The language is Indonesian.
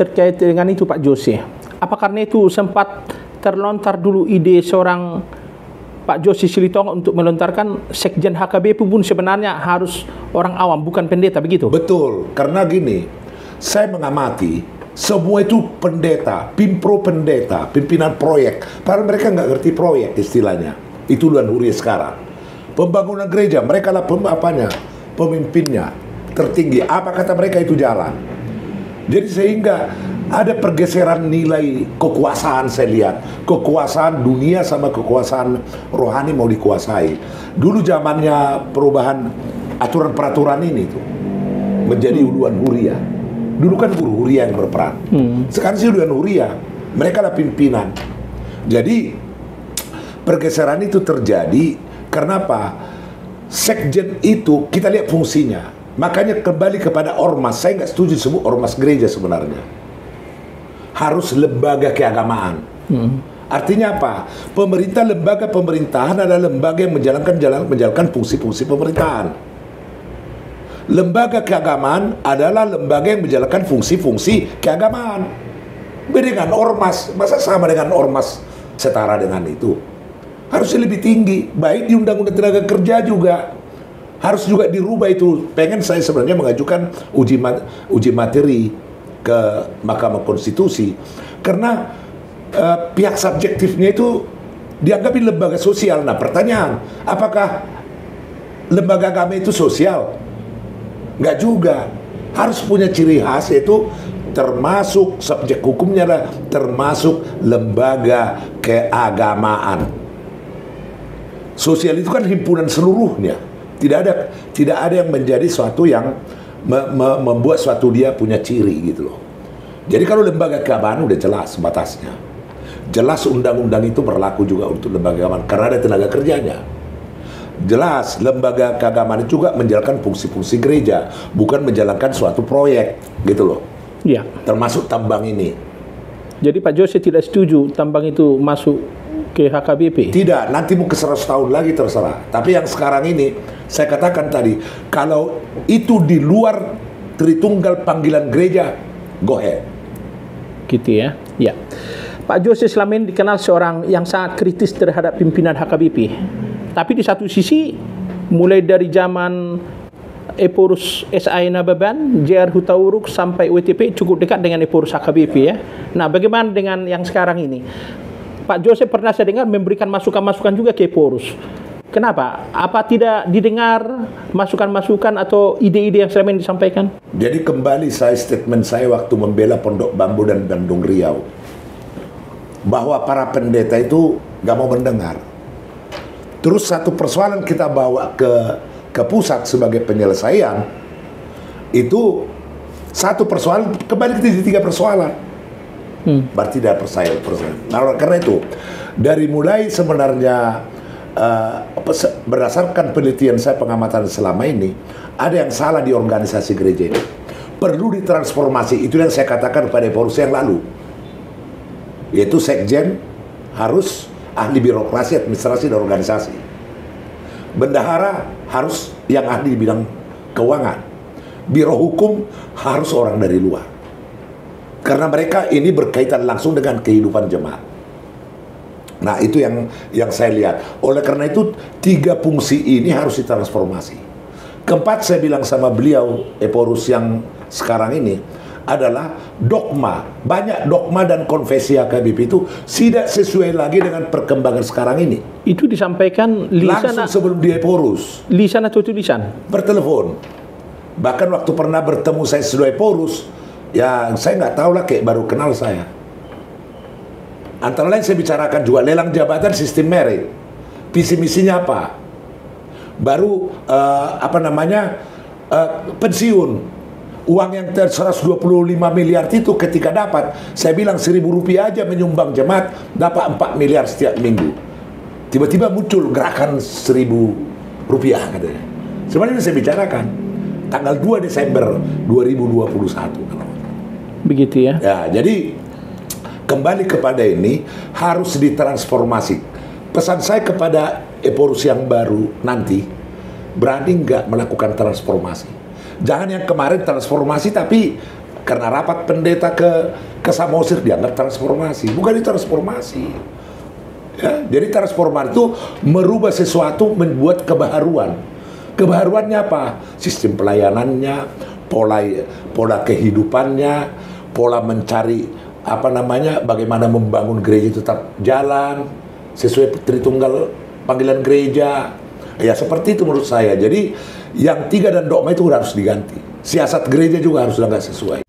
terkait dengan itu Pak Jose. Apa karena itu sempat terlontar dulu ide seorang Pak Jose Silitonga untuk melontarkan Sekjen HKBP pun sebenarnya harus orang awam, bukan pendeta, begitu? Betul, karena gini, saya mengamati semua itu pendeta, pimpro pendeta, pimpinan proyek. Padahal mereka nggak ngerti proyek istilahnya. Itu Luan Huria sekarang. Pembangunan gereja, mereka lah pemimpinnya tertinggi. Apa kata mereka itu jalan. Jadi sehingga ada pergeseran nilai kekuasaan, saya lihat. Kekuasaan dunia sama kekuasaan rohani mau dikuasai. Dulu zamannya perubahan aturan peraturan ini tuh menjadi uluan huria. Dulu kan guru huria yang berperan. Sekarang sih uluan huria. Mereka lah pimpinan. Jadi pergeseran itu terjadi karena apa? Sekjen itu kita lihat fungsinya. Makanya kembali kepada ormas. Saya nggak setuju sebut ormas gereja sebenarnya. Harus lembaga keagamaan. Artinya apa? Pemerintah, lembaga pemerintahan adalah lembaga yang menjalankan fungsi-fungsi pemerintahan. Lembaga keagamaan adalah lembaga yang menjalankan fungsi-fungsi keagamaan. Beda dengan ormas. Masa sama dengan ormas setara dengan itu? Harusnya lebih tinggi. Baik di Undang-Undang Tenaga Kerja juga. Harus juga dirubah itu. Pengen saya sebenarnya mengajukan uji materi ke Mahkamah Konstitusi karena pihak subjektifnya itu dianggap lembaga sosial. Nah pertanyaan, apakah lembaga agama itu sosial? Nggak juga. Harus punya ciri khas, yaitu termasuk subjek hukumnya lah, termasuk lembaga keagamaan. Sosial itu kan himpunan seluruhnya. Tidak ada yang menjadi suatu yang membuat suatu dia punya ciri gitu loh. Jadi kalau lembaga keagamaan udah jelas batasnya. Jelas undang-undang itu berlaku juga untuk lembaga keagamaan karena ada tenaga kerjanya. Jelas lembaga keagamaan itu juga menjalankan fungsi-fungsi gereja, bukan menjalankan suatu proyek gitu loh. Iya. Termasuk tambang ini. Jadi Pak Jose tidak setuju tambang itu masuk ke HKBP? Tidak, nanti mungkin 100 tahun lagi terserah. Tapi yang sekarang ini, saya katakan tadi, kalau itu di luar Tritunggal panggilan gereja, go ahead. Gitu ya? Ya. Pak Jose selama ini dikenal seorang yang sangat kritis terhadap pimpinan HKBP. Tapi di satu sisi, mulai dari zaman Eporus SI Nababan, JR Hutauruk sampai WTP cukup dekat dengan Eporus HKBP ya. Nah, bagaimana dengan yang sekarang ini? Pak Jose pernah saya dengar memberikan masukan-masukan juga ke Eporus. Kenapa? Apa tidak didengar masukan-masukan atau ide-ide yang selama ini disampaikan? Jadi kembali statement saya waktu membela Pondok Bambu dan Bandung Riau. Bahwa para pendeta itu gak mau mendengar. Terus satu persoalan kita bawa ke pusat sebagai penyelesaian. Itu satu persoalan, kembali ke 3 persoalan. Berarti tidak percaya. Nah, karena itu dari mulai sebenarnya berdasarkan penelitian saya, pengamatan selama ini, ada yang salah di organisasi gereja ini. Perlu ditransformasi. Itu yang saya katakan pada Eporus yang lalu, yaitu sekjen harus ahli birokrasi, administrasi dan organisasi. Bendahara harus yang ahli di bidang keuangan. Biro hukum harus orang dari luar. Karena mereka ini berkaitan langsung dengan kehidupan jemaat. Nah, itu yang saya lihat. Oleh karena itu, 3 fungsi ini harus ditransformasi. Keempat, saya bilang sama beliau, Eporus yang sekarang ini, adalah dogma. Banyak dogma dan konfesi HKBP itu tidak sesuai lagi dengan perkembangan sekarang ini. Itu disampaikan lisan langsung sebelum di Eporus. Lisan atau tulisan? Bertelepon. Bahkan waktu pernah bertemu saya sesuai Eporus, ya saya nggak tahu lah, kayak baru kenal saya. Antara lain saya bicarakan juga lelang jabatan sistem merit. Visi misinya apa? Baru pensiun. Uang yang 125 miliar itu ketika dapat, saya bilang 1.000 rupiah aja menyumbang jemaat, dapat 4 miliar setiap minggu. Tiba-tiba muncul gerakan 1.000 rupiah katanya. Sebenarnya saya bicarakan tanggal 2 Desember 2021. Begitu ya? Ya, jadi kembali kepada ini harus ditransformasi. Pesan saya kepada Eporus yang baru nanti, berani nggak melakukan transformasi? Jangan yang kemarin transformasi tapi Karena rapat pendeta ke Samosir dianggap transformasi, bukan itu transformasi. Ya, jadi transformasi itu merubah sesuatu, membuat kebaharuan. Kebaharuannya apa? Sistem pelayanannya, pola kehidupannya, pola mencari bagaimana membangun gereja tetap jalan sesuai Tritunggal panggilan gereja. Ya seperti itu menurut saya. Jadi yang 3 dan dogma itu harus diganti. Siasat gereja juga harus sudah nggak sesuai.